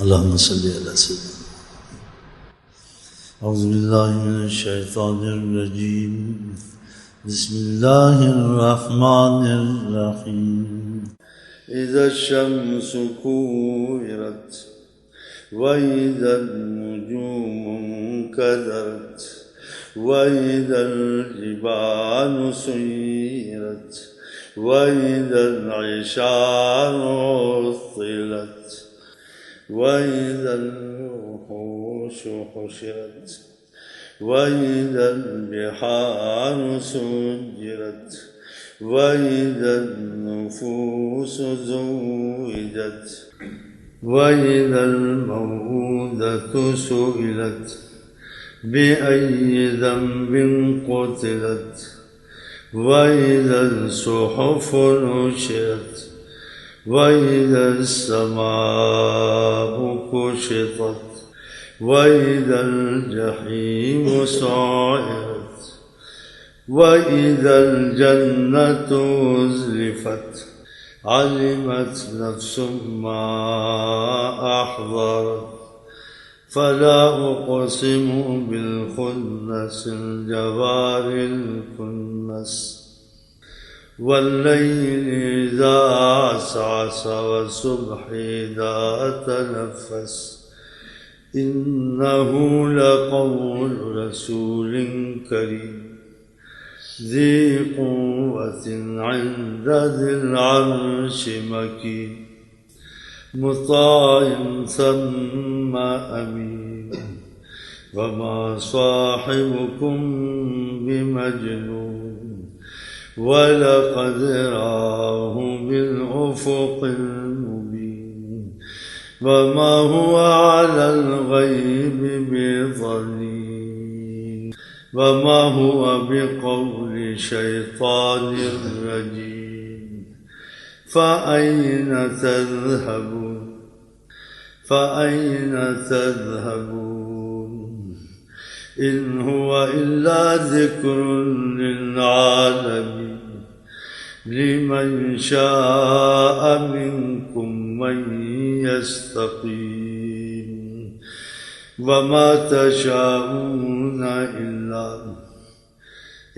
اللهم صل على سيدنا. أعوذ بالله من الشيطان الرجيم. بسم الله الرحمن الرحيم. إذا الشمس كورت وإذا النجوم انكدرت وإذا الجبال سيرت وإذا العشار عطلت وإذا الوحوش حشرت وإذا البحار سجرت وإذا النفوس زوجت وإذا الموءودة سئلت بأي ذنب قتلت وإذا الصحف نشرت وإذا السماء كشطت وإذا الجحيم سعرت وإذا الجنة أزلفت علمت نفس ما أحضرت فلا أقسم بالخنس الجوار الكنس والليل إذا عسعس والصبح إذا تنفس إنه لقول رسول كريم ذي قوة عند ذي العرش مكين مطاع ثم أمين وما صاحبكم بمجنون ولقد رآه بالأفق المبين وما هو على الغيب بضنين وما هو بقول شيطان رجيم فأين تذهبون فأين تذهبون إن هو إلا ذكر للعالمين لمن شاء منكم من يستقيم وما تشاءون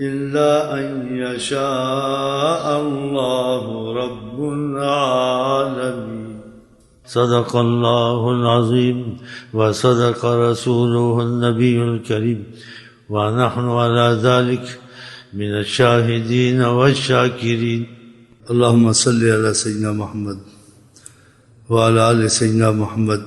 إلا أن يشاء الله رب العالمين. صدق الله العظيم وصدق رسوله النبي الكريم ونحن على ذلك من الشاهدين والشاكرين. اللهم صل على سيدنا محمد وعلى آل سيدنا محمد